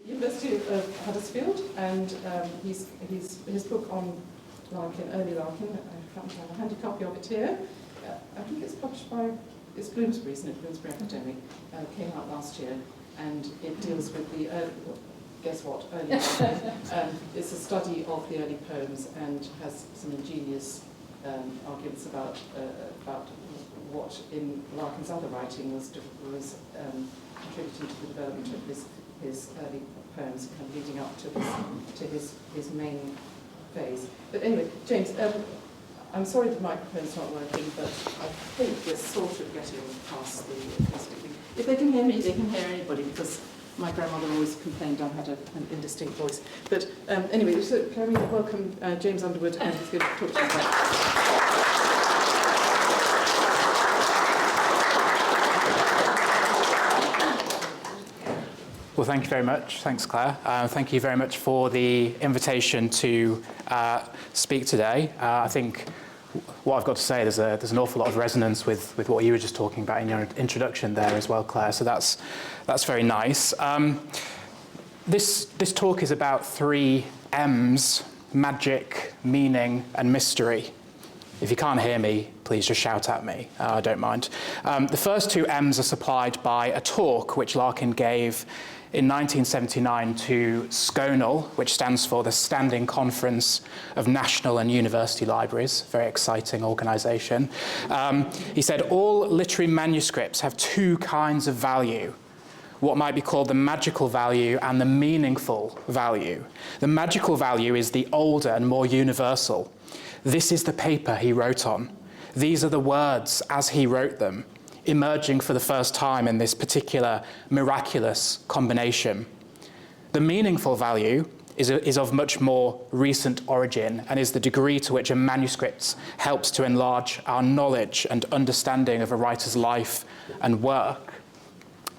University of Huddersfield, and his book on Larkin, early Larkin, I happen to have a handy copy of it here. I think it's published by, it's Bloomsbury, isn't it? Bloomsbury Academic, came out last year, and it deals with the, guess what, early Larkin. It's a study of the early poems and has some ingenious arguments about what in Larkin's other writing was contributing to the development of his early poems, kind of leading up to his main phase. But anyway, James, I'm sorry the microphone's not working, but I think we're sort of getting past the acoustic thing. If they can hear me, they can hear anybody, because my grandmother always complained I had an indistinct voice. But anyway, so can we welcome James Underwood, and he's going to talk to us about. Well, thank you very much. Thanks, Claire. Thank you very much for the invitation to speak today. I think what I've got to say, there's an awful lot of resonance with what you were just talking about in your introduction there as well, Claire. So that's very nice. This talk is about 3 M's: magic, meaning, and mystery. If you can't hear me, please just shout at me. I don't mind. The first 2 M's are supplied by a talk which Larkin gave in 1979 to SCONAL, which stands for the Standing Conference of National and University Libraries, very exciting organisation. He said, all literary manuscripts have 2 kinds of value, what might be called the magical value and the meaningful value. The magical value is the older and more universal. This is the paper he wrote on. These are the words as he wrote them, emerging for the first time in this particular miraculous combination. The meaningful value is of much more recent origin and is the degree to which a manuscript helps to enlarge our knowledge and understanding of a writer's life and work.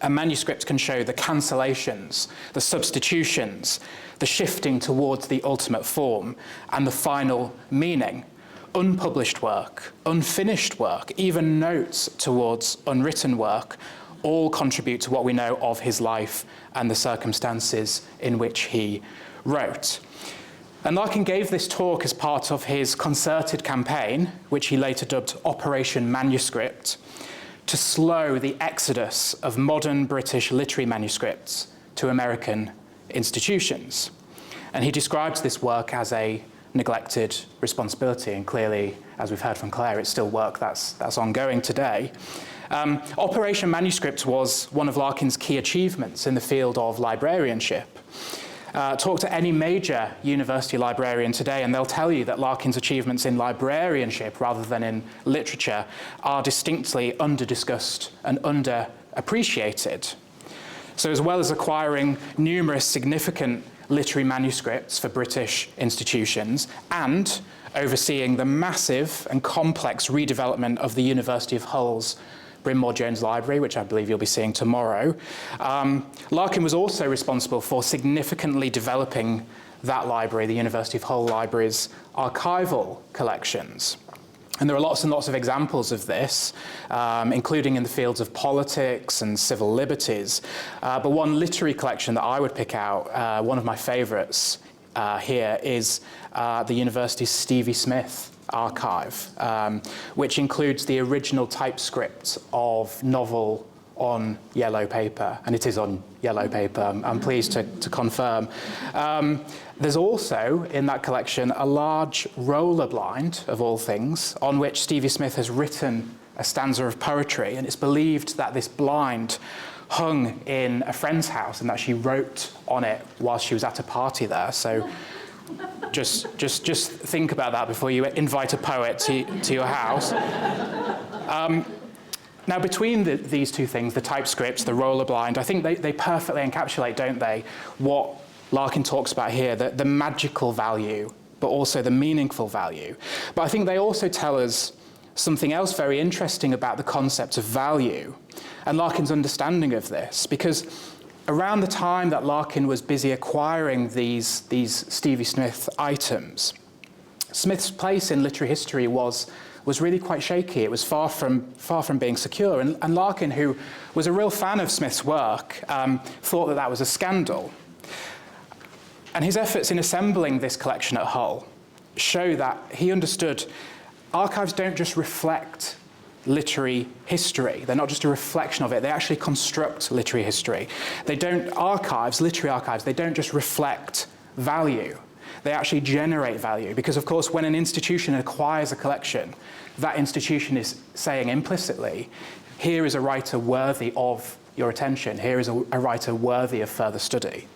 A manuscript can show the cancellations, the substitutions, the shifting towards the ultimate form, and the final meaning. Unpublished work, unfinished work, even notes towards unwritten work, all contribute to what we know of his life and the circumstances in which he wrote. And Larkin gave this talk as part of his concerted campaign, which he later dubbed Operation Manuscript, to slow the exodus of modern British literary manuscripts to American institutions. And he describes this work as a neglected responsibility, and clearly, as we've heard from Claire, it's still work that's ongoing today. Operation Manuscript was one of Larkin's key achievements in the field of librarianship. Talk to any major university librarian today and they'll tell you that Larkin's achievements in librarianship rather than in literature are distinctly under-discussed and under-appreciated. So as well as acquiring numerous significant literary manuscripts for British institutions and overseeing the massive and complex redevelopment of the University of Hull's Bryn Mawr-Jones Library, which I believe you'll be seeing tomorrow, Larkin was also responsible for significantly developing that library, the University of Hull Library's archival collections. And there are lots and lots of examples of this, including in the fields of politics and civil liberties. But one literary collection that I would pick out, one of my favourites here, is the university's Stevie Smith archive, which includes the original typescript of novel on yellow paper, and it is on yellow paper, I'm pleased to confirm. There's also, in that collection, a large roller blind, of all things, on which Stevie Smith has written a stanza of poetry, and it's believed that this blind hung in a friend's house and that she wrote on it while she was at a party there. So just think about that before you invite a poet to your house. Now, between these 2 things, the typescripts, the roller blind, I think they perfectly encapsulate, don't they, what Larkin talks about here, the magical value, but also the meaningful value. But I think they also tell us something else very interesting about the concept of value and Larkin's understanding of this, because around the time that Larkin was busy acquiring these Stevie Smith items, Smith's place in literary history was really quite shaky. It was far from being secure. And Larkin, who was a real fan of Smith's work, thought that was a scandal. And his efforts in assembling this collection at Hull show that he understood archives don't just reflect literary history. They're not just a reflection of it. They actually construct literary history. Literary archives, they don't just reflect value. They actually generate value because, of course, when an institution acquires a collection, that institution is saying implicitly, here is a writer worthy of your attention. Here is a writer worthy of further study.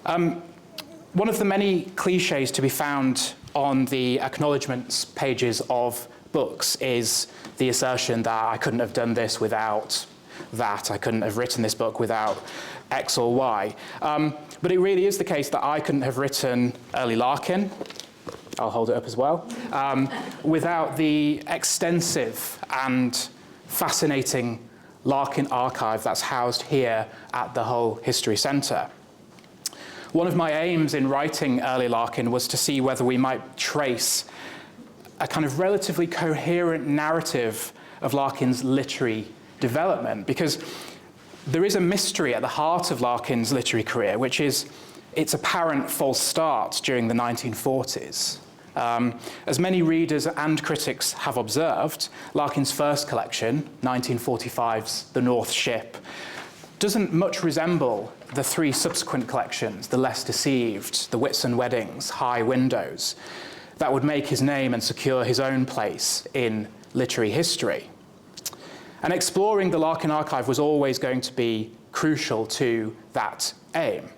One of the many cliches to be found on the acknowledgements pages of books is the assertion that I couldn't have done this without that. I couldn't have written this book without X or Y. But it really is the case that I couldn't have written Early Larkin, I'll hold it up as well, without the extensive and fascinating Larkin archive that's housed here at the Hull History Centre. One of my aims in writing Early Larkin was to see whether we might trace a kind of relatively coherent narrative of Larkin's literary development, because there is a mystery at the heart of Larkin's literary career, which is its apparent false start during the 1940s. As many readers and critics have observed, Larkin's first collection, 1945's The North Ship, doesn't much resemble the three subsequent collections, The Less Deceived, The Whitsun Weddings, High Windows, that would make his name and secure his own place in literary history. And exploring the Larkin archive was always going to be crucial to that aim.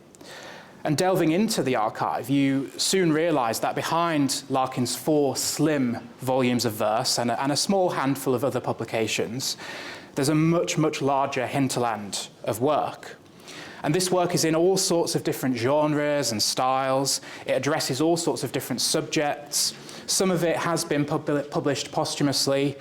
And delving into the archive, you soon realised that behind Larkin's 4 slim volumes of verse and a small handful of other publications, there's a much, much larger hinterland of work. And this work is in all sorts of different genres and styles. It addresses all sorts of different subjects. Some of it has been published posthumously.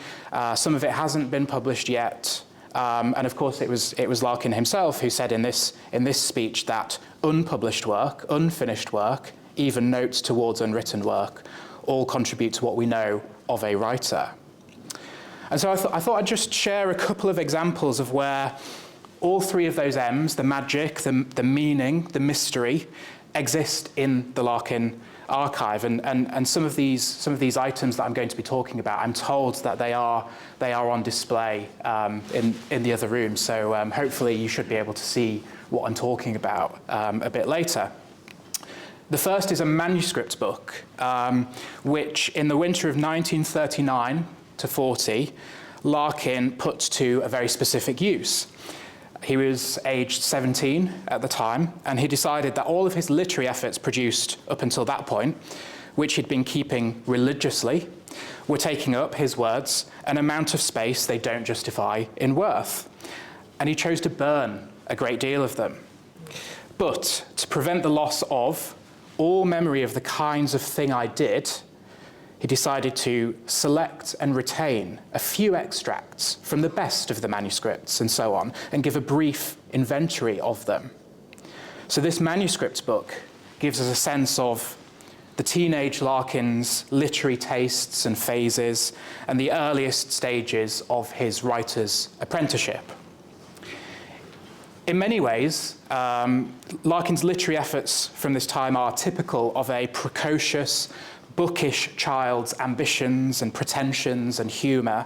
Some of it hasn't been published yet. And of course, it was Larkin himself who said in this speech that unpublished work, unfinished work, even notes towards unwritten work, all contribute to what we know of a writer. And so I thought I'd just share a couple of examples of where all three of those M's, the magic, the meaning, the mystery, exist in the Larkin archive. And some of these items that I'm going to be talking about, I'm told that they are on display in the other room. So hopefully you should be able to see what I'm talking about a bit later. The first is a manuscript book, which in the winter of 1939 to 40, Larkin put to a very specific use. He was aged 17 at the time, and he decided that all of his literary efforts produced up until that point, which he'd been keeping religiously, were taking up, his words, an amount of space they don't justify in worth. And he chose to burn a great deal of them. But to prevent the loss of all memory of the kinds of thing I did, he decided to select and retain a few extracts from the best of the manuscripts and so on, and give a brief inventory of them. So this manuscript book gives us a sense of the teenage Larkin's literary tastes and phases, and the earliest stages of his writer's apprenticeship. In many ways, Larkin's literary efforts from this time are typical of a precocious, bookish child's ambitions and pretensions and humour.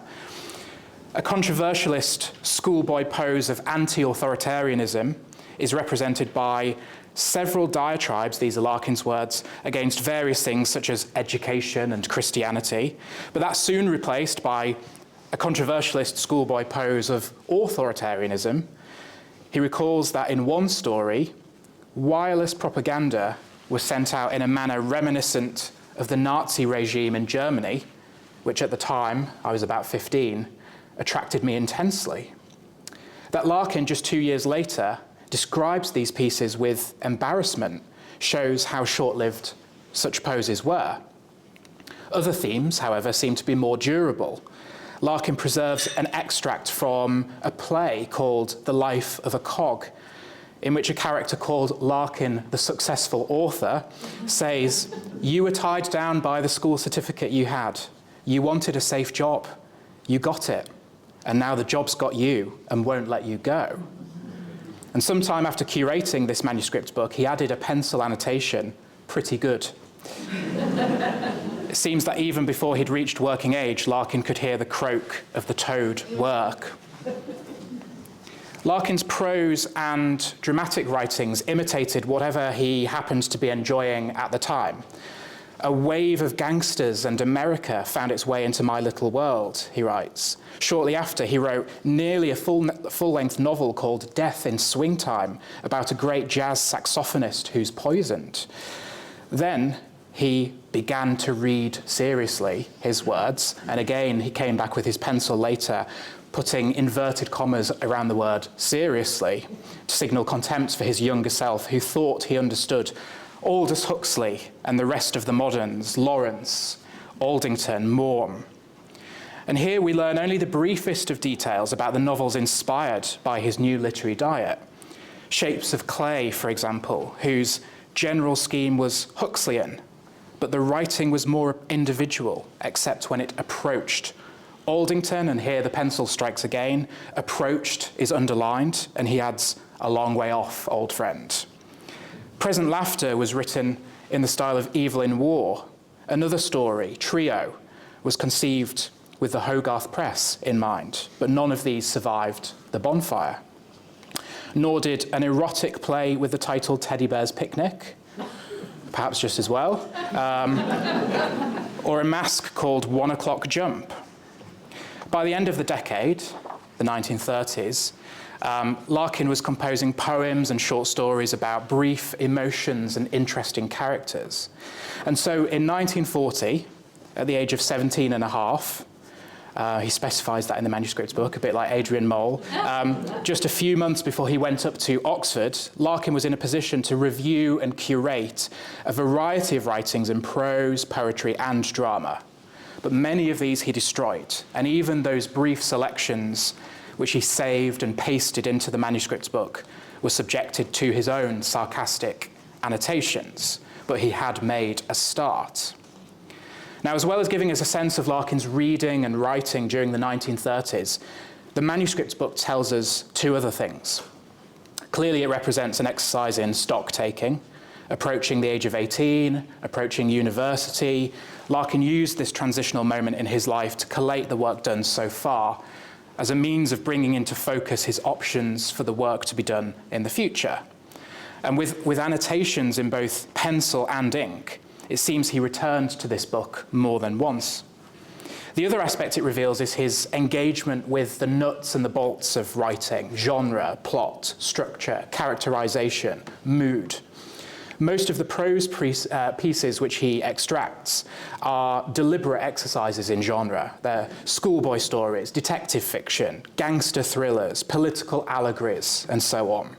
A controversialist schoolboy pose of anti-authoritarianism is represented by several diatribes, these are Larkin's words, against various things such as education and Christianity, but that's soon replaced by a controversialist schoolboy pose of authoritarianism. He recalls that in one story, wireless propaganda was sent out in a manner reminiscent of the Nazi regime in Germany, which at the time, I was about 15, attracted me intensely. That Larkin, just 2 years later, describes these pieces with embarrassment, shows how short-lived such poses were. Other themes, however, seem to be more durable. Larkin preserves an extract from a play called The Life of a Cog, in which a character called Larkin, the successful author, says, "You were tied down by the school certificate you had. You wanted a safe job. You got it. And now the job's got you and won't let you go." And sometime after curating this manuscript book, he added a pencil annotation, "Pretty good." It seems that even before he'd reached working age, Larkin could hear the croak of the toad work. Larkin's prose and dramatic writings imitated whatever he happened to be enjoying at the time. A wave of gangsters and America found its way into my little world, he writes. Shortly after, he wrote nearly a full-length novel called Death in Swing Time, about a great jazz saxophonist who's poisoned. Then he began to read seriously, his words, and again he came back with his pencil later, putting inverted commas around the word seriously to signal contempt for his younger self, who thought he understood Aldous Huxley and the rest of the moderns, Lawrence, Aldington, Maugham. And here we learn only the briefest of details about the novels inspired by his new literary diet. Shapes of Clay, for example, whose general scheme was Huxleyan, but the writing was more individual, except when it approached Aldington, and here the pencil strikes again. Approached is underlined, and he adds, "a long way off, old friend." Present Laughter was written in the style of Evelyn Waugh. Another story, Trio, was conceived with the Hogarth Press in mind, but none of these survived the bonfire. Nor did an erotic play with the title Teddy Bear's Picnic, perhaps just as well, or a masque called 1 O'Clock Jump. By the end of the decade, the 1930s, Larkin was composing poems and short stories about brief emotions and interesting characters. And so in 1940, at the age of 17 and a half, he specifies that in the manuscript book, a bit like Adrian Mole, just a few months before he went up to Oxford, Larkin was in a position to review and curate a variety of writings in prose, poetry, and drama. But many of these he destroyed, and even those brief selections which he saved and pasted into the manuscript book were subjected to his own sarcastic annotations, but he had made a start. Now, as well as giving us a sense of Larkin's reading and writing during the 1930s, the manuscript book tells us two other things. Clearly, it represents an exercise in stock-taking, approaching the age of 18, approaching university. Larkin used this transitional moment in his life to collate the work done so far as a means of bringing into focus his options for the work to be done in the future. And with annotations in both pencil and ink, it seems he returned to this book more than once. The other aspect it reveals is his engagement with the nuts and the bolts of writing: genre, plot, structure, characterization, mood. Most of the prose pieces which he extracts are deliberate exercises in genre. They're schoolboy stories, detective fiction, gangster thrillers, political allegories, and so on.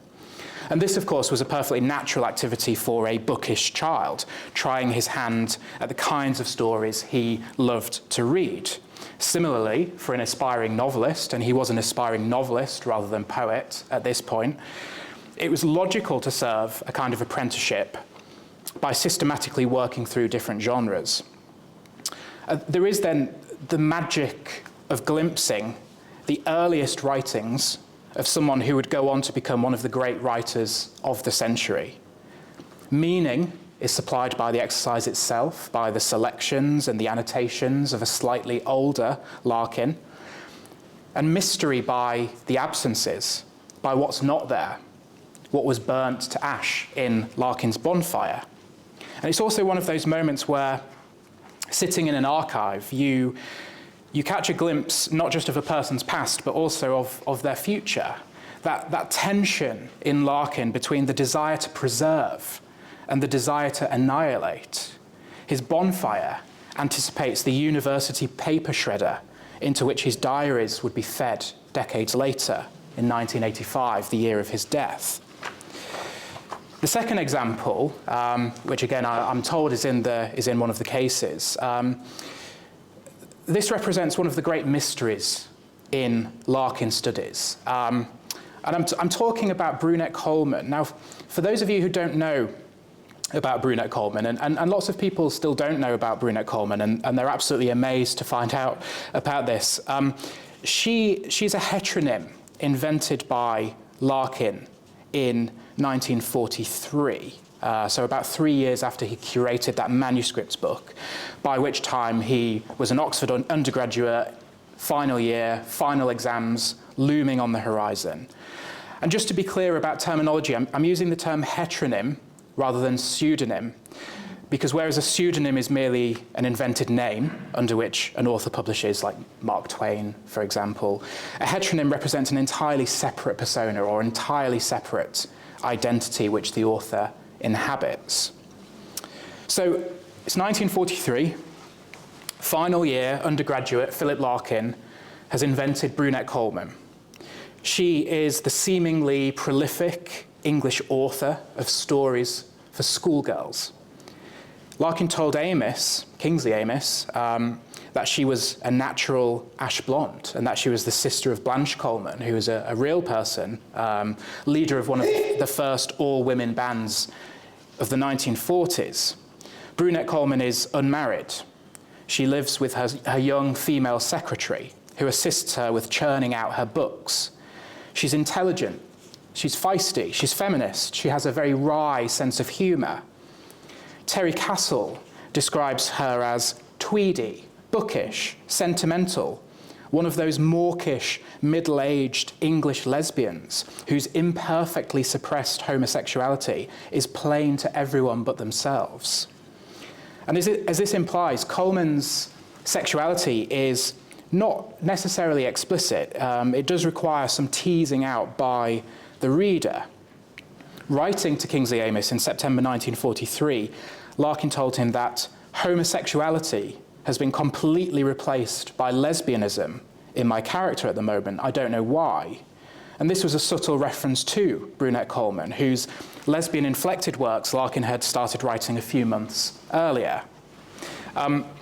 And this, of course, was a perfectly natural activity for a bookish child, trying his hand at the kinds of stories he loved to read. Similarly, for an aspiring novelist, and he was an aspiring novelist rather than poet at this point, it was logical to serve a kind of apprenticeship by systematically working through different genres. There is then the magic of glimpsing the earliest writings of someone who would go on to become one of the great writers of the century. Meaning is supplied by the exercise itself, by the selections and the annotations of a slightly older Larkin, and mystery by the absences, by what's not there, what was burnt to ash in Larkin's bonfire. And it's also one of those moments where, sitting in an archive, you catch a glimpse not just of a person's past, but also of their future. That tension in Larkin between the desire to preserve and the desire to annihilate. His bonfire anticipates the university paper shredder into which his diaries would be fed decades later, in 1985, the year of his death. The second example, which again I'm told is in one of the cases, this represents one of the great mysteries in Larkin studies. And I'm talking about Brunette Coleman. Now, for those of you who don't know about Brunette Coleman, and lots of people still don't know about Brunette Coleman, and they're absolutely amazed to find out about this, she's a heteronym invented by Larkin in 1943. So about 3 years after he curated that manuscript book, by which time he was an Oxford undergraduate, final year, final exams looming on the horizon. And just to be clear about terminology, I'm using the term heteronym rather than pseudonym, because whereas a pseudonym is merely an invented name under which an author publishes, like Mark Twain, for example, a heteronym represents an entirely separate persona or entirely separate identity which the author inhabits. So it's 1943, final year, undergraduate, Philip Larkin has invented Brunette Coleman. She is the seemingly prolific English author of stories for schoolgirls. Larkin told Amos, Kingsley Amos, that she was a natural ash blonde and that she was the sister of Blanche Coleman, who was a real person, leader of one of the first all-women bands of the 1940s. Brunette Coleman is unmarried. She lives with her young female secretary, who assists her with churning out her books. She's intelligent, she's feisty, she's feminist, she has a very wry sense of humour. Terry Castle describes her as tweedy, bookish, sentimental, one of those mawkish, middle-aged English lesbians whose imperfectly suppressed homosexuality is plain to everyone but themselves. And as this implies, Coleman's sexuality is not necessarily explicit. It does require some teasing out by the reader. Writing to Kingsley Amis in September 1943, Larkin told him that homosexuality has been completely replaced by lesbianism in my character at the moment. I don't know why. And this was a subtle reference to Brunette Coleman, whose lesbian-inflected works Larkin had started writing a few months earlier.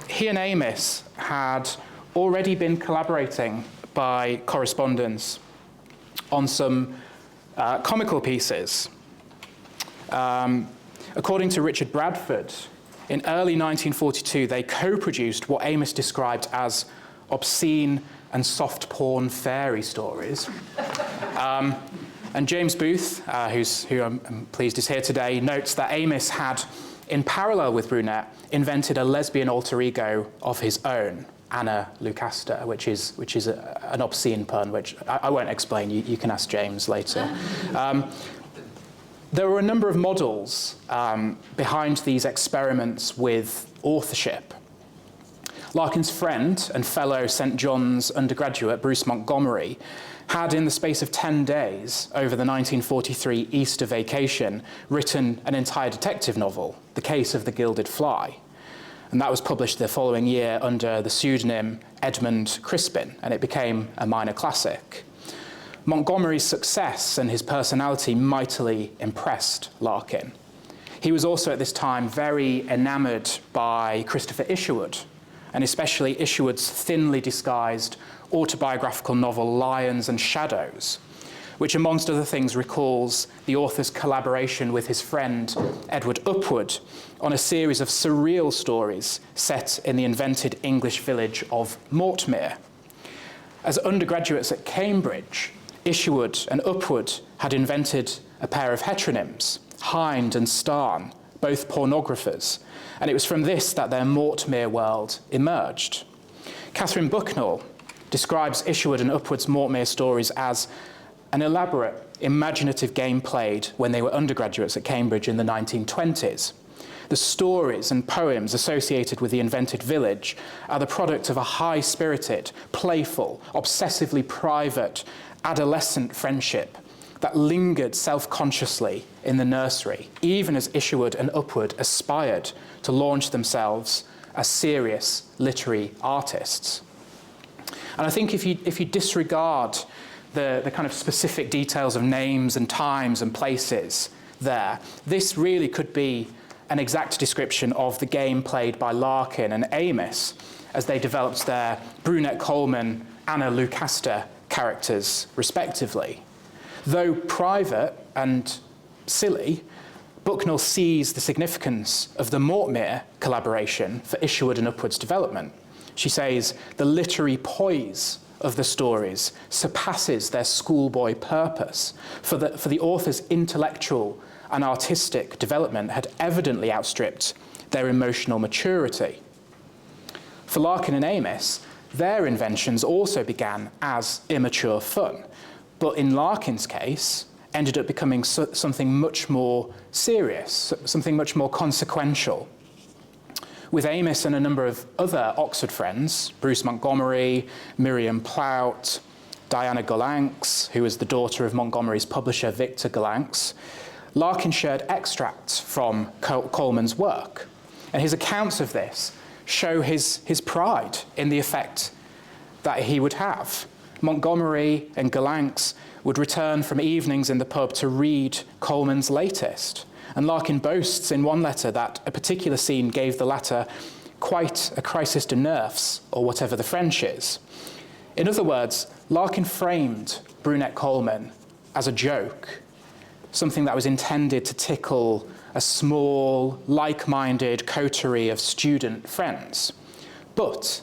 He and Amis had already been collaborating by correspondence on some comical pieces. According to Richard Bradford, in early 1942, they co-produced what Amos described as obscene and soft porn fairy stories. And James Booth, who I'm pleased is here today, notes that Amos had, in parallel with Brunette, invented a lesbian alter ego of his own, Anna Lucasta, which is an obscene pun, which I won't explain. You can ask James later. There were a number of models behind these experiments with authorship. Larkin's friend and fellow St. John's undergraduate, Bruce Montgomery, had, in the space of 10 days over the 1943 Easter vacation, written an entire detective novel, The Case of the Gilded Fly. And that was published the following year under the pseudonym Edmund Crispin, and it became a minor classic. Montgomery's success and his personality mightily impressed Larkin. He was also at this time very enamoured by Christopher Isherwood, and especially Isherwood's thinly disguised autobiographical novel Lions and Shadows, which amongst other things recalls the author's collaboration with his friend Edward Upward on a series of surreal stories set in the invented English village of Mortmere. As undergraduates at Cambridge, Isherwood and Upward had invented a pair of heteronyms, Hind and Starn, both pornographers, and it was from this that their Mortmere world emerged. Catherine Bucknell describes Isherwood and Upward's Mortmere stories as an elaborate, imaginative game played when they were undergraduates at Cambridge in the 1920s. The stories and poems associated with the invented village are the product of a high-spirited, playful, obsessively private, adolescent friendship that lingered self-consciously in the nursery, even as Isherwood and Upward aspired to launch themselves as serious literary artists. And I think if you disregard the kind of specific details of names and times and places there, this really could be an exact description of the game played by Larkin and Amos as they developed their Brunette Coleman, Anna Lucasta characters, respectively. Though private and silly, Bucknell sees the significance of the Mortmere collaboration for Isherwood and Upward's development, She says, the literary poise of the stories surpasses their schoolboy purpose, for the author's intellectual and artistic development had evidently outstripped their emotional maturity. For Larkin and Amis, their inventions also began as immature fun, but in Larkin's case, ended up becoming something much more serious, something much more consequential. With Amis and a number of other Oxford friends, Bruce Montgomery, Miriam Plout, Diana Gollancz, who was the daughter of Montgomery's publisher Victor Gollancz, Larkin shared extracts from Coleman's work. And his accounts of this show his pride in the effect that he would have. Montgomery and Gollancz would return from evenings in the pub to read Coleman's latest. And Larkin boasts in one letter that a particular scene gave the latter quite a crisis de nerfs, or whatever the French is. In other words, Larkin framed Brunette Coleman as a joke, something that was intended to tickle a small, like-minded coterie of student friends. But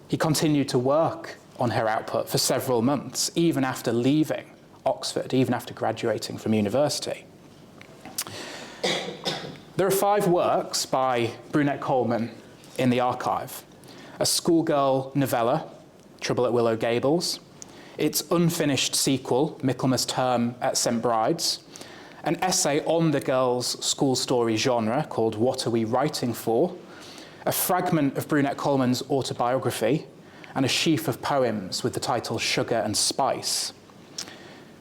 he continued to work on her output for several months, even after leaving Oxford, even after graduating from university. There are 5 works by Brunette Coleman in the archive. A schoolgirl novella, Trouble at Willow Gables, its unfinished sequel, Michaelmas Term at St. Bride's, an essay on the girls' school story genre called What Are We Writing For?, a fragment of Brunette Coleman's autobiography, and a sheaf of poems with the title Sugar and Spice.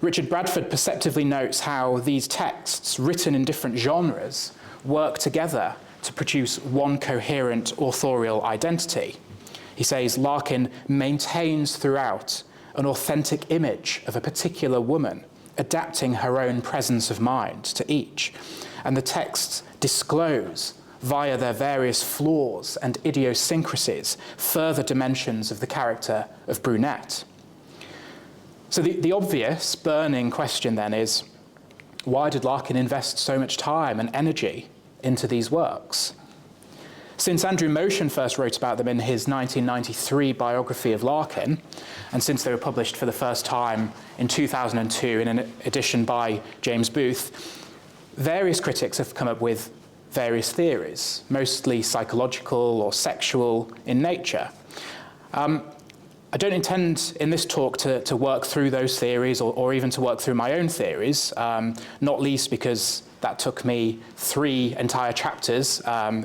Richard Bradford perceptively notes how these texts, written in different genres, work together to produce one coherent authorial identity. He says Larkin maintains throughout an authentic image of a particular woman, adapting her own presence of mind to each, and the texts disclose, via their various flaws and idiosyncrasies, further dimensions of the character of Brunette. So the obvious, burning question then is, why did Larkin invest so much time and energy into these works? Since Andrew Motion first wrote about them in his 1993 biography of Larkin, and since they were published for the first time in 2002 in an edition by James Booth, various critics have come up with various theories, mostly psychological or sexual in nature. I don't intend in this talk to work through those theories or even to work through my own theories, not least because that took me 3 entire chapters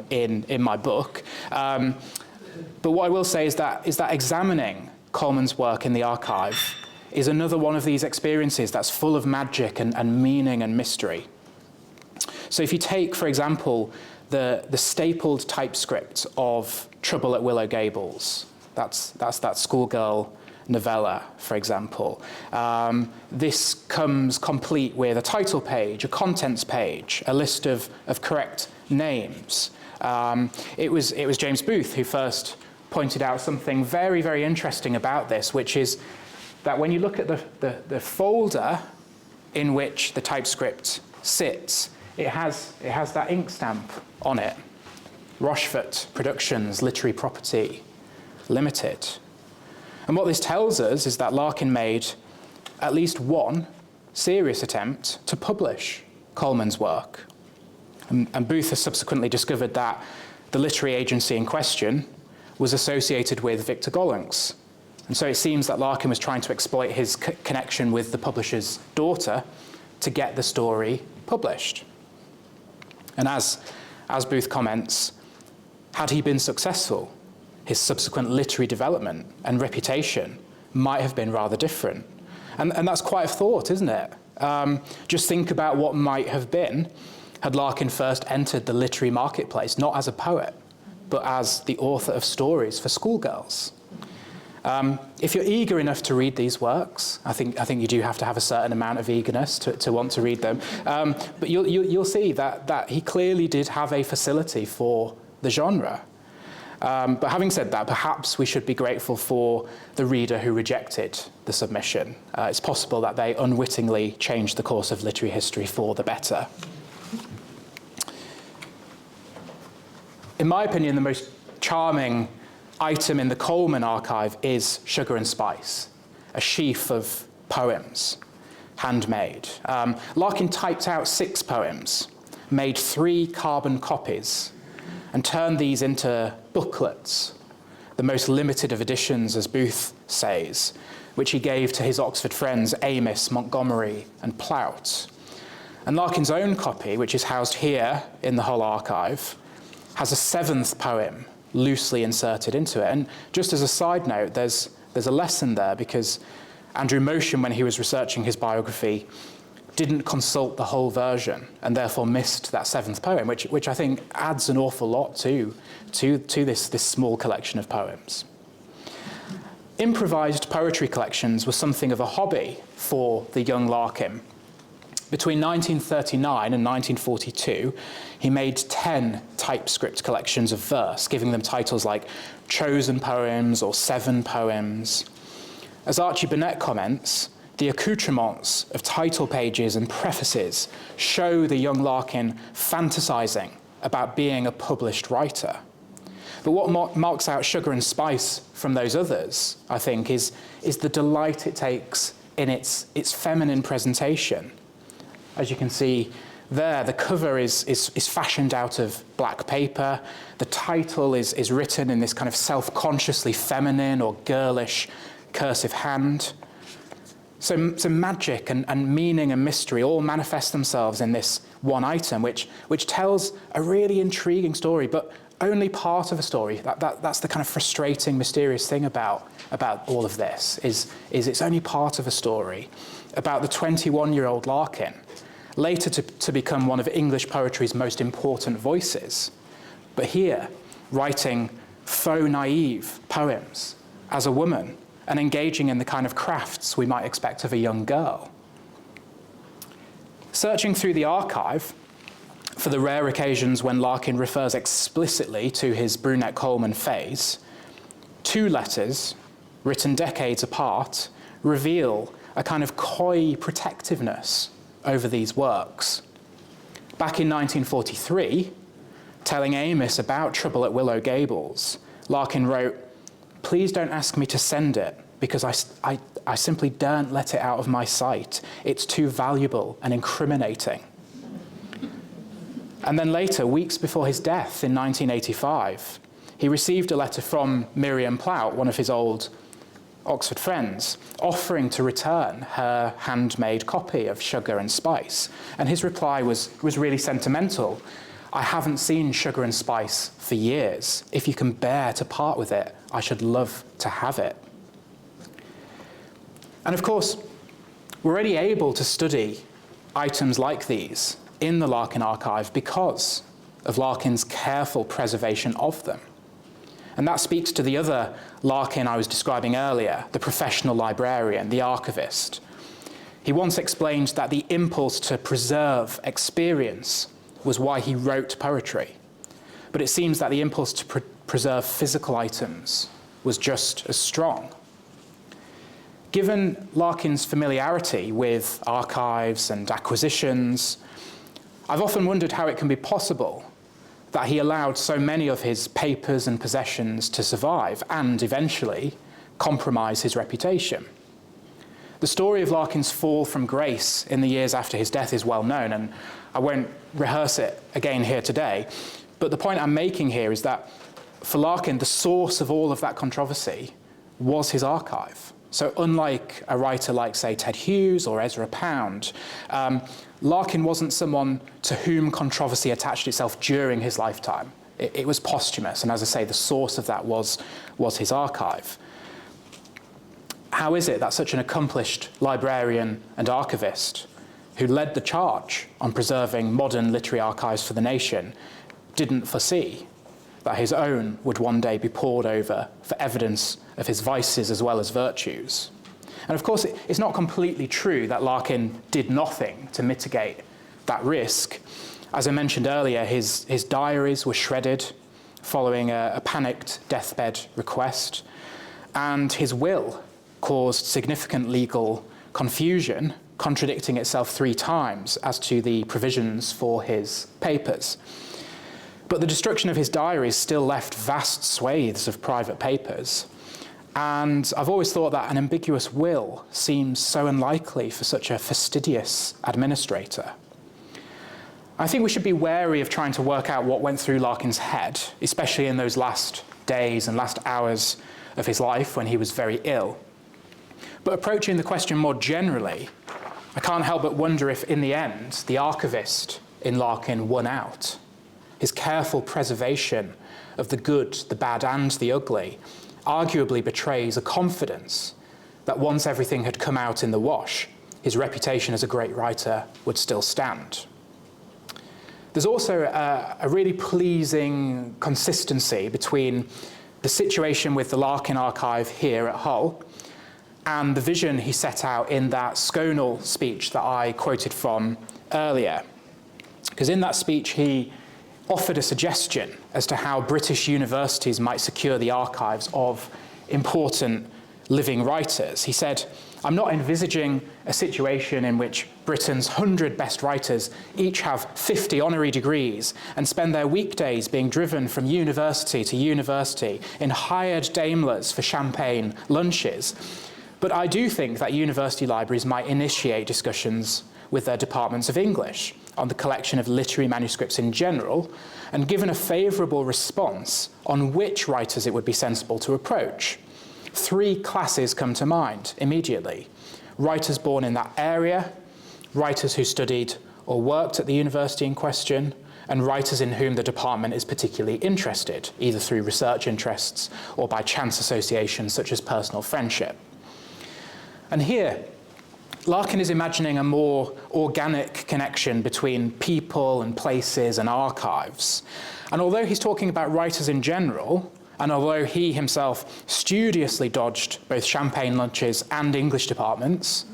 in my book. But what I will say is that examining Coleman's work in the archive is another one of these experiences that's full of magic and meaning and mystery. So if you take, for example, the stapled typescript of Trouble at Willow Gables, that's that schoolgirl novella, for example. This comes complete with a title page, a contents page, a list of correct names. It was James Booth who first pointed out something very, very interesting about this, which is that when you look at the folder in which the typescript sits, it has that ink stamp on it. Rochefort Productions, Literary Property Limited. And what this tells us is that Larkin made at least one serious attempt to publish Coleman's work. And Booth has subsequently discovered that the literary agency in question was associated with Victor Gollancz. And so it seems that Larkin was trying to exploit his connection with the publisher's daughter to get the story published. And as Booth comments, had he been successful, his subsequent literary development and reputation might have been rather different. And that's quite a thought, isn't it? Just think about what might have been had Larkin first entered the literary marketplace, not as a poet, but as the author of stories for schoolgirls. If you're eager enough to read these works, I think you do have to have a certain amount of eagerness to want to read them. But you'll see that he clearly did have a facility for the genre. But having said that, perhaps we should be grateful for the reader who rejected the submission. It's possible that they unwittingly changed the course of literary history for the better. In my opinion, the most charming item in the Coleman archive is Sugar and Spice, a sheaf of poems, handmade. Larkin typed out 6 poems, made 3 carbon copies, and turned these into booklets, the most limited of editions, as Booth says, which he gave to his Oxford friends Amis, Montgomery, and Plout. And Larkin's own copy, which is housed here in the Hull archive, has a 7th poem loosely inserted into it. And just as a side note, there's a lesson there, because Andrew Motion, when he was researching his biography, didn't consult the whole version and therefore missed that 7th poem, which I think adds an awful lot to this small collection of poems. Improvised poetry collections were something of a hobby for the young Larkin. Between 1939 and 1942, he made 10 typescript collections of verse, giving them titles like Chosen Poems or 7 Poems. As Archie Burnett comments, the accoutrements of title pages and prefaces show the young Larkin fantasizing about being a published writer. But what marks out Sugar and Spice from those others, I think, is the delight it takes in its feminine presentation. As you can see there, the cover is fashioned out of black paper. The title is written in this kind of self-consciously feminine or girlish cursive hand. So magic and meaning and mystery all manifest themselves in this one item, which tells a really intriguing story, but only part of a story. That's the kind of frustrating, mysterious thing about all of this, is it's only part of a story about the 21-year-old Larkin, later to become one of English poetry's most important voices. But here, writing faux naive poems as a woman, and engaging in the kind of crafts we might expect of a young girl. Searching through the archive for the rare occasions when Larkin refers explicitly to his brunette Coleman phase, 2 letters, written decades apart, reveal a kind of coy protectiveness over these works. Back in 1943, telling Amis about Trouble at Willow Gables, Larkin wrote, "Please don't ask me to send it, because I simply daren't let it out of my sight. It's too valuable and incriminating." And then later, weeks before his death in 1985, he received a letter from Miriam Plout, one of his old Oxford friends, offering to return her handmade copy of Sugar and Spice. And his reply was really sentimental. "I haven't seen Sugar and Spice for years. If you can bear to part with it, I should love to have it." And of course, we're already able to study items like these in the Larkin archive because of Larkin's careful preservation of them. And that speaks to the other Larkin I was describing earlier, the professional librarian, the archivist. He once explained that the impulse to preserve experience was why he wrote poetry. But it seems that the impulse to preserve physical items was just as strong. Given Larkin's familiarity with archives and acquisitions, I've often wondered how it can be possible that he allowed so many of his papers and possessions to survive and eventually compromise his reputation. The story of Larkin's fall from grace in the years after his death is well known, and I won't rehearse it again here today, but the point I'm making here is that for Larkin, the source of all of that controversy was his archive. So unlike a writer like, say, Ted Hughes or Ezra Pound, Larkin wasn't someone to whom controversy attached itself during his lifetime. It was posthumous, and as I say, the source of that was his archive. How is it that such an accomplished librarian and archivist who led the charge on preserving modern literary archives for the nation didn't foresee that his own would one day be pored over for evidence of his vices as well as virtues? And of course, it's not completely true that Larkin did nothing to mitigate that risk. As I mentioned earlier, his diaries were shredded following a panicked deathbed request, and his will caused significant legal confusion, contradicting itself 3 times as to the provisions for his papers. But the destruction of his diaries still left vast swathes of private papers. And I've always thought that an ambiguous will seems so unlikely for such a fastidious administrator. I think we should be wary of trying to work out what went through Larkin's head, especially in those last days and last hours of his life when he was very ill. But approaching the question more generally, I can't help but wonder if, in the end, the archivist in Larkin won out. His careful preservation of the good, the bad, and the ugly arguably betrays a confidence that once everything had come out in the wash, his reputation as a great writer would still stand. There's also a really pleasing consistency between the situation with the Larkin archive here at Hull and the vision he set out in that Sconal speech that I quoted from earlier. Because in that speech, he offered a suggestion as to how British universities might secure the archives of important living writers. He said, "I'm not envisaging a situation in which Britain's 100 best writers each have 50 honorary degrees and spend their weekdays being driven from university to university in hired Daimlers for champagne lunches. But I do think that university libraries might initiate discussions with their departments of English on the collection of literary manuscripts in general, and given a favourable response on which writers it would be sensible to approach. 3 classes come to mind immediately: writers born in that area, writers who studied or worked at the university in question, and writers in whom the department is particularly interested, either through research interests or by chance associations such as personal friendship." And here, Larkin is imagining a more organic connection between people and places and archives. And although he's talking about writers in general, and although he himself studiously dodged both champagne lunches and English departments,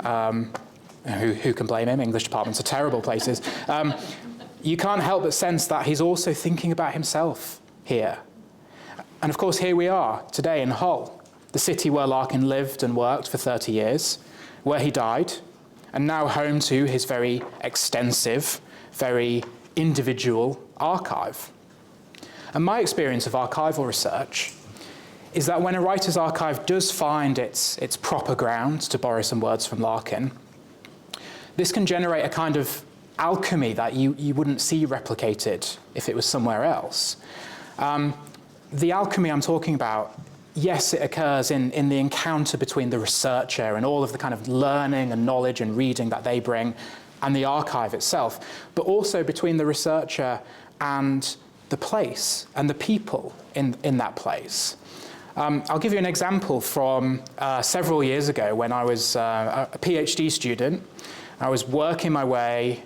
who can blame him? English departments are terrible places. You can't help but sense that he's also thinking about himself here. And of course, here we are today in Hull, the city where Larkin lived and worked for 30 years, where he died, and now home to his very extensive, very individual archive. And my experience of archival research is that when a writer's archive does find its proper ground, to borrow some words from Larkin, this can generate a kind of alchemy that you wouldn't see replicated if it was somewhere else. The alchemy I'm talking about, yes, it occurs in the encounter between the researcher and all of the kind of learning and knowledge and reading that they bring, and the archive itself, but also between the researcher and the place and the people in that place. I'll give you an example from several years ago when I was a PhD student. I was working my way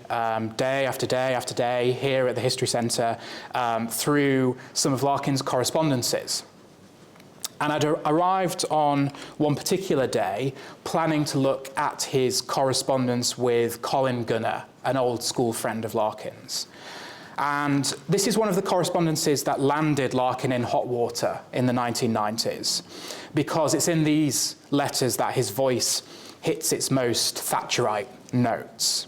day after day after day here at the History Centre through some of Larkin's correspondences. And I'd arrived on one particular day planning to look at his correspondence with Colin Gunner, an old school friend of Larkin's. And this is one of the correspondences that landed Larkin in hot water in the 1990s, because it's in these letters that his voice hits its most Thatcherite notes.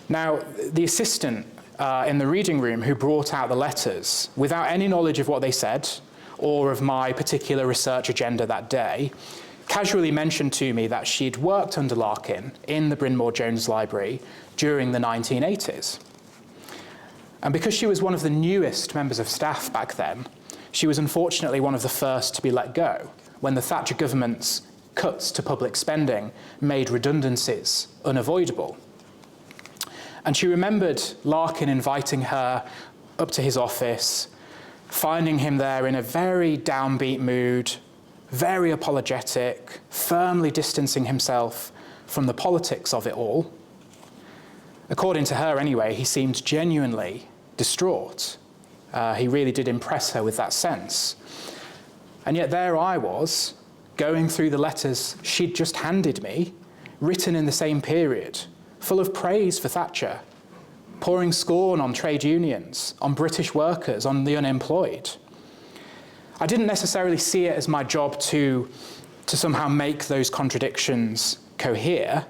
Now, the assistant in the reading room who brought out the letters, without any knowledge of what they said, or of my particular research agenda that day, casually mentioned to me that she'd worked under Larkin in the Bryn Mawr Jones Library during the 1980s. And because she was one of the newest members of staff back then, she was unfortunately one of the first to be let go when the Thatcher government's cuts to public spending made redundancies unavoidable. And she remembered Larkin inviting her up to his office, finding him there in a very downbeat mood, very apologetic, firmly distancing himself from the politics of it all. According to her anyway, he seemed genuinely distraught. He really did impress her with that sense. And yet there I was, going through the letters she'd just handed me, written in the same period, full of praise for Thatcher, pouring scorn on trade unions, on British workers, on the unemployed. I didn't necessarily see it as my job to somehow make those contradictions cohere.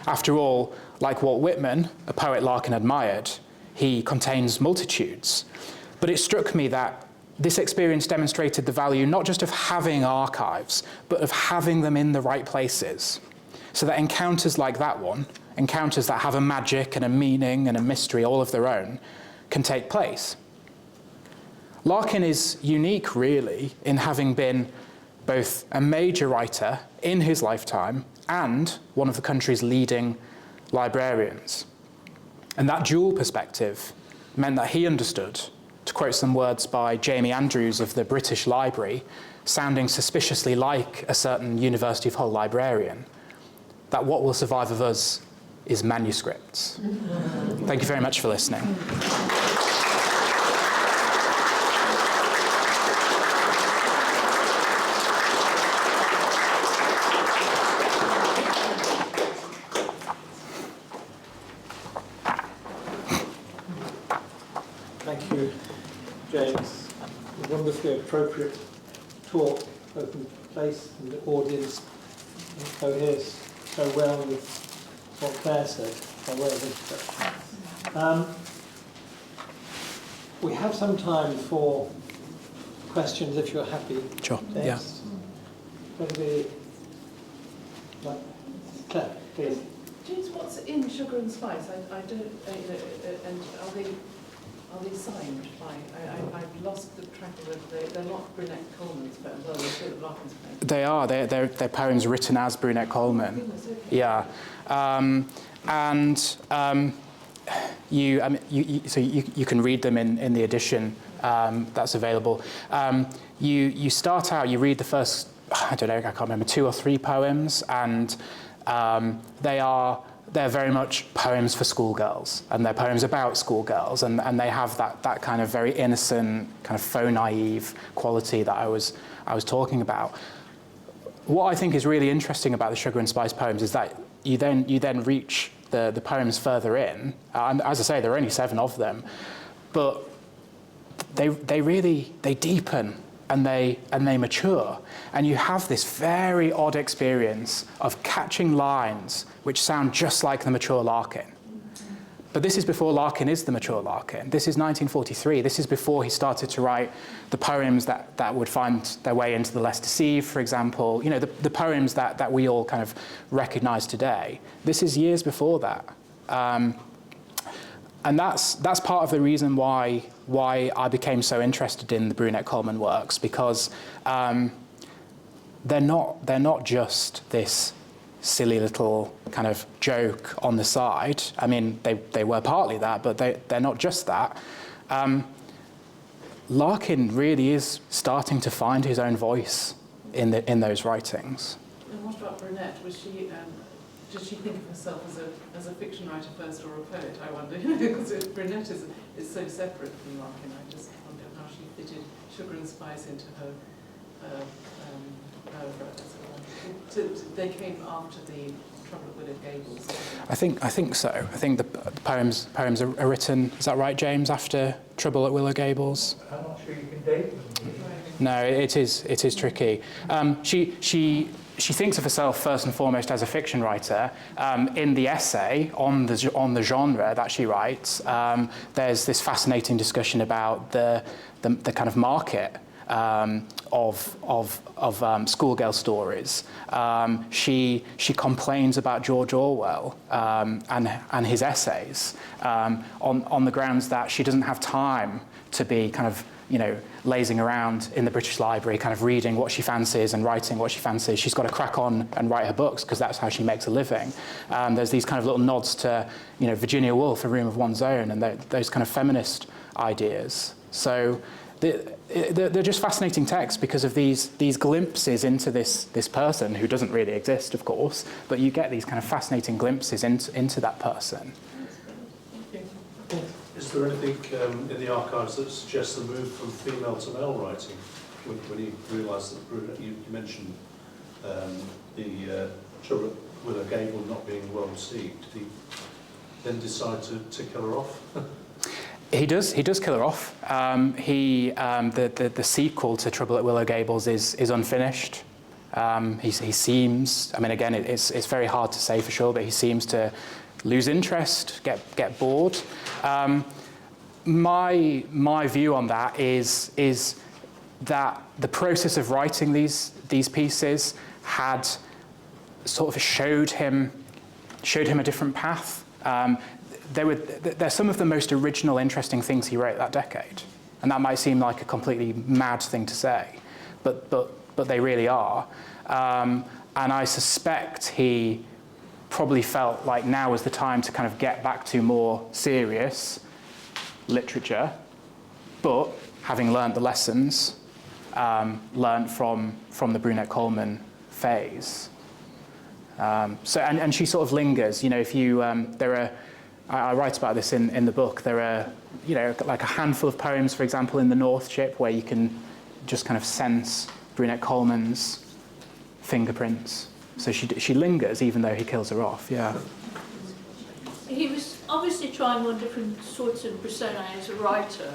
After all, like Walt Whitman, a poet Larkin admired, he contains multitudes. But it struck me that this experience demonstrated the value not just of having archives, but of having them in the right places. So that encounters like that one, encounters that have a magic and a meaning and a mystery all of their own, can take place. Larkin is unique, really, in having been both a major writer in his lifetime and one of the country's leading librarians. And that dual perspective meant that he understood, to quote some words by Jamie Andrews of the British Library, sounding suspiciously like a certain University of Hull librarian, that what will survive of us is manuscripts. Thank you very much for listening. Thank you, James. A wonderfully appropriate talk, both in place and the audience, and coheres so well with what Claire said by way of introduction. We have some time for questions, if you're happy. Sure, James. Right. Claire, please. James, what's in Sugar and Spice? I don't, and are they signed by? I've lost the track of it. They're not Brunette Coleman's poems, well, they're Philip Larkin's poems. They are. They're poems written as Brunette Coleman. Goodness, okay. Yeah. So you can read them in the edition that's available. You start out, you read the first, I can't remember, 2 or 3 poems, and they're very much poems for schoolgirls, and they're poems about schoolgirls, and they have that kind of very innocent, kind of faux naive quality that I was talking about. What I think is really interesting about the Sugar and Spice poems is that you then reach the poems further in, and as I say, there are only 7 of them, but they really deepen and they mature, and you have this very odd experience of catching lines which sound just like the mature Larkin. But this is before Larkin is the mature Larkin. This is 1943. This is before he started to write the poems that would find their way into the Less Deceived, for example. You know, the poems that we all kind of recognise today. This is years before that. And that's part of the reason why I became so interested in the Brunette Coleman works, because they're not just this silly little kind of joke on the side. I mean, they were partly that, but they're not just that. Larkin really is starting to find his own voice in those writings. And what about Brunette? Did she think of herself as a fiction writer first, or a poet, I wonder? Because Brunette is so separate from Larkin. I just wonder how she fitted Sugar and Spice into her they came after the Trouble at Willow Gables. I think so. I think the poems are written, is that right, James, after Trouble at Willow Gables? I'm not sure you can date them. No, it is tricky. She thinks of herself first and foremost as a fiction writer. In the essay on the genre that she writes, there's this fascinating discussion about the kind of market of schoolgirl stories. She complains about George Orwell and his essays on the grounds that she doesn't have time to be kind of, you know, lazing around in the British Library, kind of reading what she fancies and writing what she fancies. She's got to crack on and write her books because that's how she makes a living. There's these kind of little nods to, you know, Virginia Woolf, A Room of One's Own, and those kind of feminist ideas. So they're just fascinating texts because of these glimpses into this person who doesn't really exist, of course, but you get these kind of fascinating glimpses into that person. Is there anything in the archives that suggests the move from female to male writing? When you realised that you mentioned the Trouble at Willow Gable not being well received, did he then decide to kill her off? He does kill her off. The sequel to Trouble at Willow Gables is unfinished. He seems, I mean, again, it's very hard to say for sure, but he seems to lose interest, get bored. my view on that is that the process of writing these pieces had sort of showed him a different path. They're some of the most original, interesting things he wrote that decade, and that might seem like a completely mad thing to say, but they really are. And I suspect he probably felt like now was the time to kind of get back to more serious literature, but having learned the lessons, learned from the Brunette-Coleman phase. So and she sort of lingers. You know, if you I write about this in the book. There are, you know, like a handful of poems, for example, in the North Ship, where you can just kind of sense Brunette-Coleman's fingerprints. So she lingers even though he kills her off. Yeah. He was obviously trying on different sorts of persona as a writer,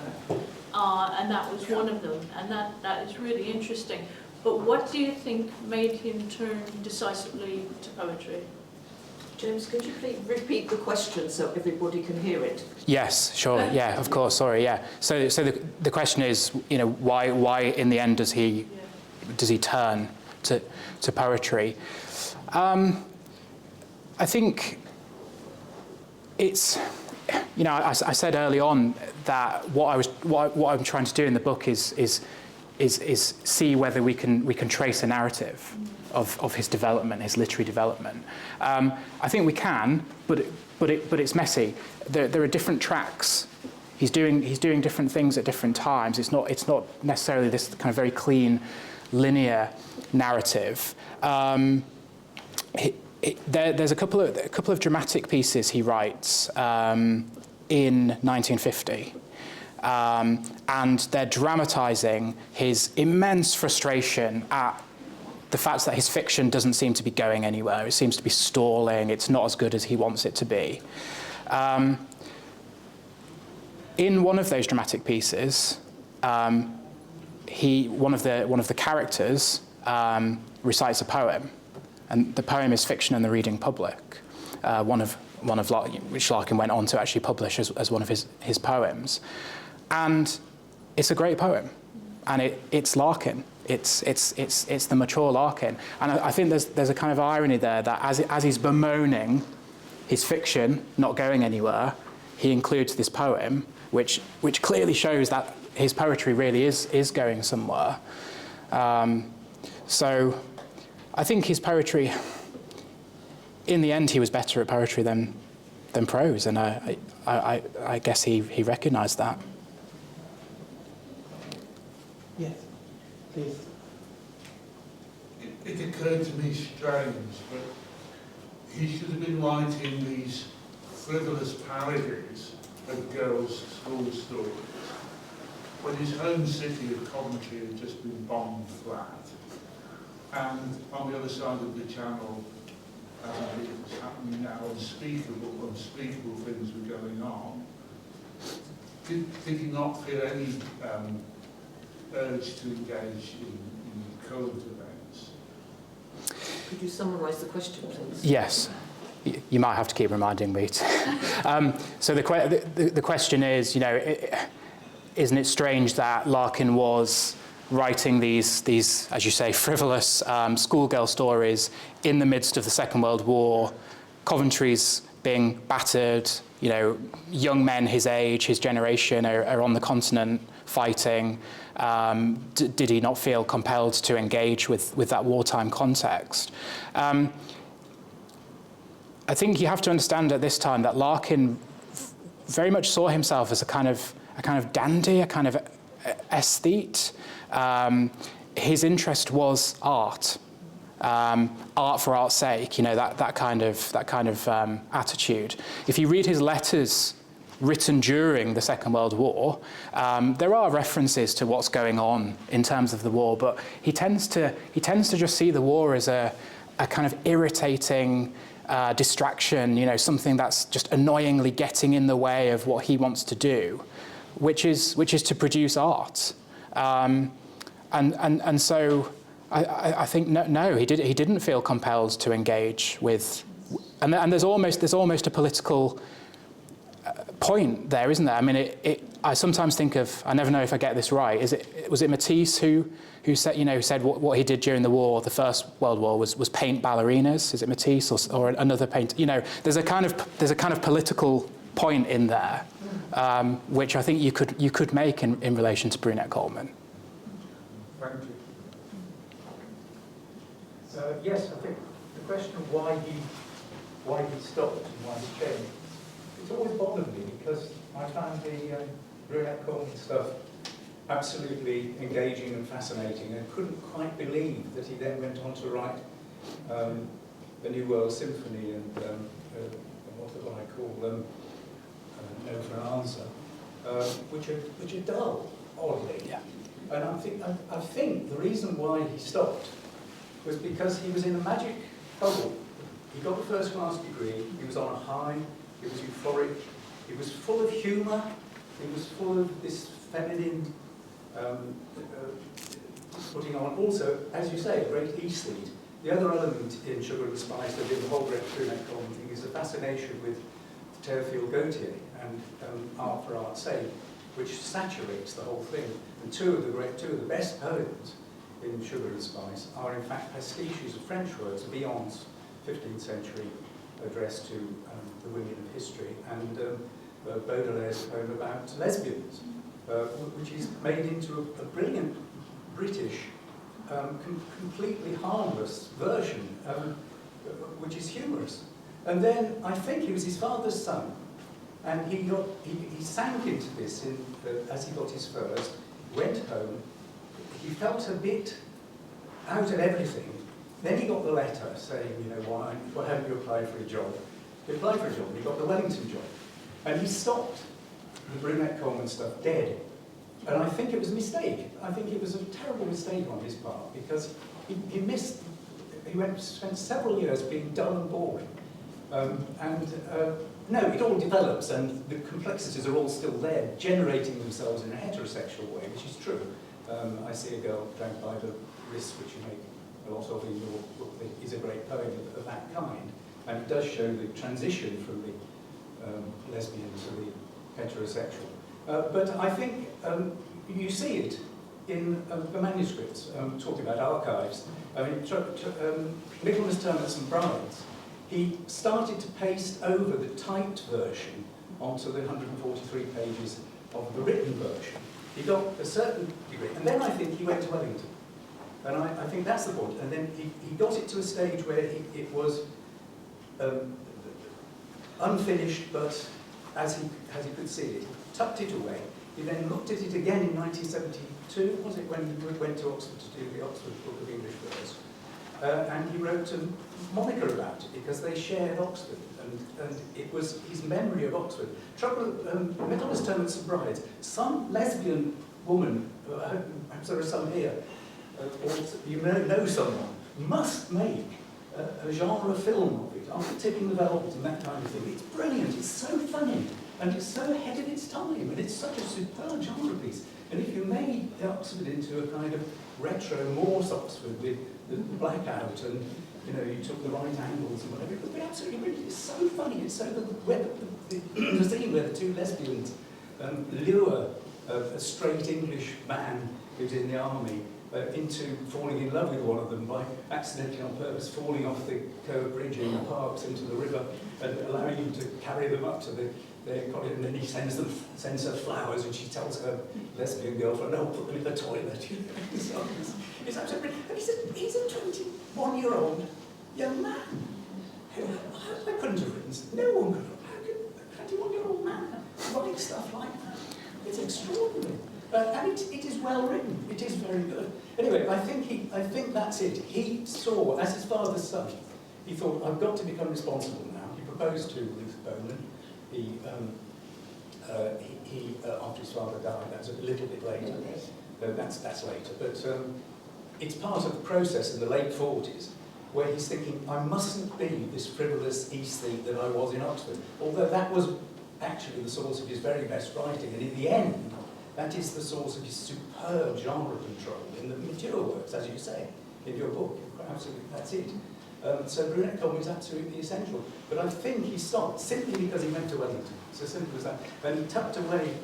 and that was one of them, and that is really interesting. But what do you think made him turn decisively to poetry? James, could you please repeat the question so everybody can hear it? Yes, sure. Yeah, of course. Sorry. Yeah. So the question is, you know, why in the end does he turn to poetry? I think it's, you know, I said early on that what I'm trying to do in the book is see whether we can trace a narrative of his development, his literary development. I think we can, but it's messy. There are different tracks. He's doing different things at different times. It's not necessarily this kind of very clean, linear narrative. There's a couple of dramatic pieces he writes in 1950. And they're dramatising his immense frustration at the fact that his fiction doesn't seem to be going anywhere. It seems to be stalling. It's not as good as he wants it to be. In one of those dramatic pieces, one of the characters recites a poem, and the poem is Fiction and the Reading Public, which Larkin went on to actually publish as one of his poems. And it's a great poem, and it's Larkin. It's the mature Larkin, and I think there's a kind of irony there that as he's bemoaning his fiction not going anywhere, he includes this poem, which clearly shows that his poetry really is going somewhere. So I think his poetry, in the end, he was better at poetry than prose, and I guess he recognised that. Yes, please. It occurred to me strange, but he should have been writing these frivolous parodies of girls' school stories when his home city of Coventry had just been bombed flat, and on the other side of the channel it was happening now, unspeakable things were going on. Did he not feel any urge to engage in current events? Could you summarise the question, please? Yes. You might have to keep reminding me. So the question is, you know, isn't it strange that Larkin was writing these, as you say, frivolous schoolgirl stories in the midst of the Second World War? Coventry's being battered, you know, young men his age, his generation are on the continent fighting. Did he not feel compelled to engage with that wartime context? I think you have to understand at this time that Larkin very much saw himself as a kind of dandy, a kind of aesthete. His interest was art, art for art's sake. You know, that kind of attitude. If you read his letters written during the Second World War, there are references to what's going on in terms of the war, but he tends to just see the war as a kind of irritating distraction, you know, something that's just annoyingly getting in the way of what he wants to do, which is to produce art. And so I think no, he didn't feel compelled to engage with, and there's almost a political point there, isn't there? I mean, I sometimes think of, I never know if I get this right, was it Matisse who said what he did during the war, the First World War, was paint ballerinas? Is it Matisse or another painter? There's a kind of political point in there, which I think you could make in relation to Brunette Coleman. Thank you. So yes, I think the question of why he stopped and why he changed, it's always bothered me, because I found the Brunette Coleman stuff absolutely engaging and fascinating, and couldn't quite believe that he then went on to write the New World Symphony and what do I call them? No for an answer, which are dull, oddly. Yeah. And I think the reason why he stopped was because he was in a magic bubble. He got a first-class degree, he was on a high, he was euphoric, he was full of humour, he was full of this feminine putting on. Also, as you say, a great aesthete. The other element in Sugar and Spice, that in the whole Brunette Coleman thing, is a fascination with Théophile Gautier and art for art's sake, which saturates the whole thing. And two of the best poems in Sugar and Spice are in fact pastiches of French words, Villon's 15th century address to the women of history, and Baudelaire's poem about lesbians, which is made into a brilliant British, completely harmless version, which is humorous. And then I think he was his father's son, and he sank into this as he got his first, went home, he felt a bit out of everything. Then he got the letter saying, why haven't you applied for a job? He applied for a job and he got the Wellington job. And he stopped the Brunette Coleman stuff dead. And I think it was a mistake. I think it was a terrible mistake on his part, because he spent several years being dull and boring. No, it all develops, and the complexities are all still there, generating themselves in a heterosexual way, which is true. I See a Girl Dragged by the Wrist, which you make a lot of in your book, is a great poem of that kind. And it does show the transition from the lesbian to the heterosexual. But I think you see it in the manuscripts, talking about archives. I mean, Michaelmas Turmets and Brides, he started to paste over the typed version onto the 143 pages of the written version. He got a certain degree, and then I think he went to Wellington. And I think that's the point. And then he got it to a stage where it was unfinished, but as he could see it, he tucked it away. He then looked at it again in 1972, was it, when he went to Oxford to do the Oxford Book of English Verse. And he wrote to Monica about it, because they shared Oxford, and it was his memory of Oxford. Trouble, Michaelmas Turmets and Brides, some lesbian woman, perhaps there are some here, or you know someone, must make a genre film of it, after tipping the velvet and that kind of thing. It's brilliant, it's so funny, and it's so ahead of its time, and it's such a superb genre piece. And if you made Oxford into a kind of retro Morse Oxford with the blackout, and you took the right angles and whatever, it would be absolutely brilliant. It's so funny. It's so the scene where the two lesbians lure a straight English man who's in the army into falling in love with one of them by accidentally on purpose falling off the Coe Bridge in the parks into the river and allowing him to carry them up to their cottage, and then he sends her flowers, and she tells her lesbian girlfriend, "No, put them in the toilet." It's absolutely, and he's a 21-year-old young man. I couldn't have written. No one could. How could a 21-year-old man write stuff like that? It's extraordinary. And it is well written. It is very good. Anyway, I think that's it. He saw, as his father's son, he thought, I've got to become responsible now. He proposed to Ruth Bowman. He after his father died, that was a little bit later. That's later. But it's part of the process in the late 40s, where he's thinking, I mustn't be this frivolous aesthete that I was in Oxford. Although that was actually the source of his very best writing. And in the end, that is the source of his superb genre control in the mature works, as you say, in your book. Absolutely, that's it. So Brunette Coleman is absolutely essential. But I think he stopped simply because he went to Wellington. It's as simple as that. And he tucked away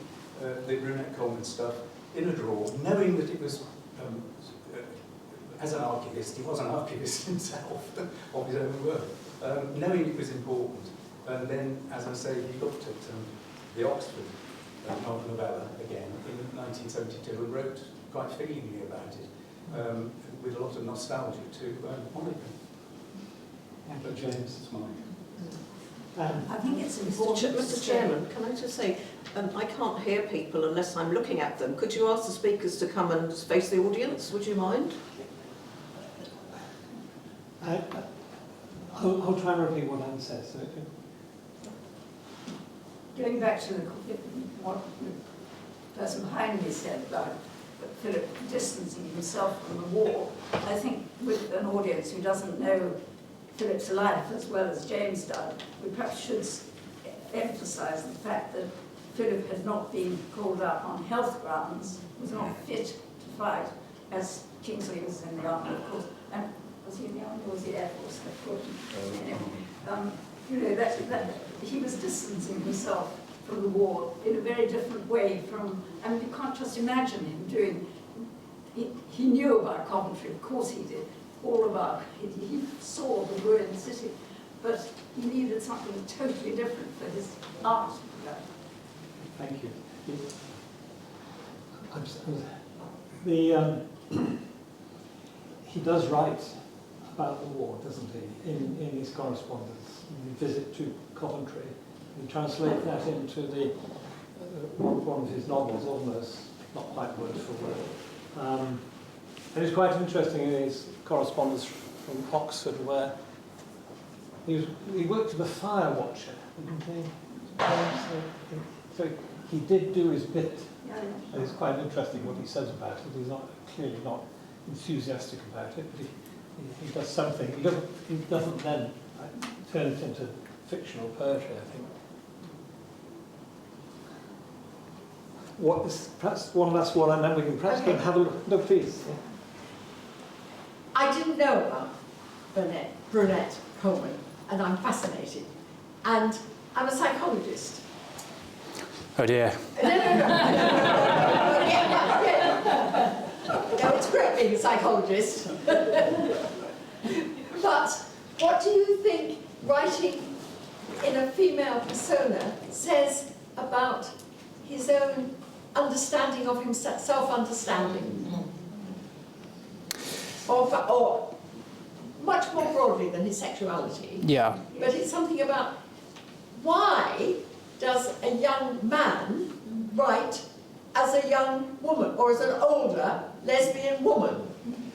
the Brunette Coleman stuff in a drawer, knowing that it was, as an archivist, he was an archivist himself of his own work, knowing it was important. And then, as I say, he looked at the Oxford novella again in 1972 and wrote quite feelingly about it, with a lot of nostalgia to Monica. Thank you, James. I think it's important. Mr. Chairman, can I just say, I can't hear people unless I'm looking at them. Could you ask the speakers to come and face the audience? Would you mind? I'll try and repeat what Anne says. Going back to what the person behind me said about Philip distancing himself from the war, I think with an audience who doesn't know Philip's life as well as James does, we perhaps should emphasise the fact that Philip had not been called up on health grounds, was not fit to fight, as Kingsley was in the army, of course. And was he in the army or was he Air Force? Anyway, that he was distancing himself from the war in a very different way from, I mean, you can't just imagine him doing, he knew about Coventry, of course he did, all about, he saw the ruined city, but he needed something totally different for his art. Thank you. He does write about the war, doesn't he, in his correspondence, in the visit to Coventry. He translates that into one of his novels, almost, not quite word for word. And it's quite interesting in his correspondence from Oxford, where he worked as a fire watcher, didn't he? So he did do his bit, and it's quite interesting what he says about it. He's clearly not enthusiastic about it, but he does something. He doesn't then turn it into fictional poetry, I think. Perhaps one last one, and then we can perhaps go and have a look. No, please. Yeah. I didn't know about Brunette Coleman, and I'm fascinated. And I'm a psychologist. Oh dear. No, it's great being a psychologist. But what do you think writing in a female persona says about his own understanding of himself, self-understanding? Or much more broadly than his sexuality. Yeah. But it's something about why does a young man write as a young woman or as an older lesbian woman?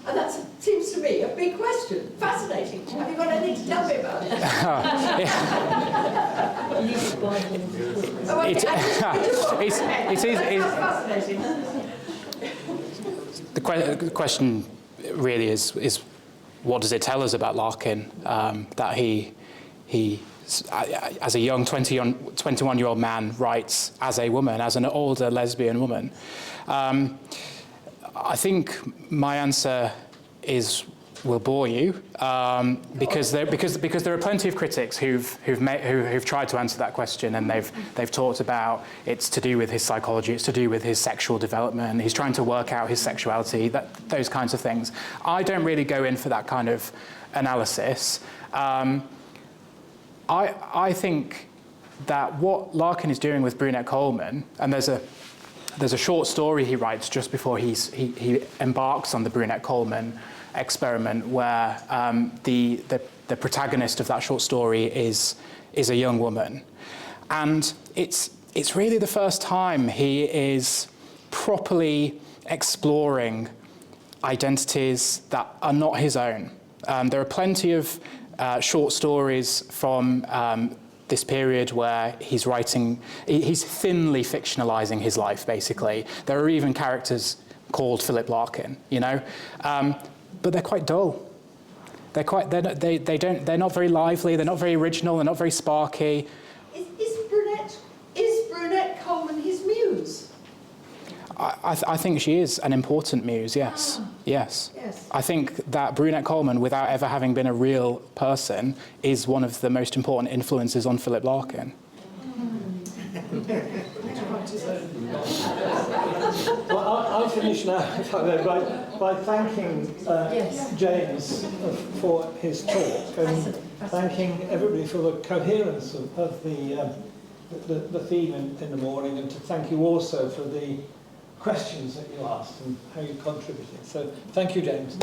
And that seems to me a big question. Fascinating. Have you got anything to tell me about it? Fascinating. The question really is what does it tell us about Larkin, that he as a young 21-year-old man writes as a woman, as an older lesbian woman. I think my answer will bore you, because there are plenty of critics who've tried to answer that question, and they've talked about it's to do with his psychology, it's to do with his sexual development, he's trying to work out his sexuality, those kinds of things. I don't really go in for that kind of analysis. I think that what Larkin is doing with Brunette Coleman, and there's a short story he writes just before he embarks on the Brunette Coleman experiment, where the protagonist of that short story is a young woman, and it's really the first time he is properly exploring identities that are not his own. There are plenty of short stories from this period where he's thinly fictionalizing his life, basically. There are even characters called Philip Larkin, you know, but they're quite dull. They're not very lively. They're not very original. They're not very sparky. Is Brunette Coleman his muse? I think she is an important muse, yes. Yes. I think that Brunette Coleman, without ever having been a real person, is one of the most important influences on Philip Larkin. Well, I'll finish now, if I may, by thanking James for his talk and thanking everybody for the coherence of the theme in the morning, and to thank you also for the questions that you asked and how you contributed. So thank you, James.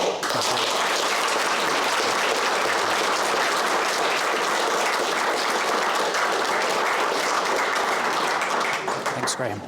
Thanks, Graham.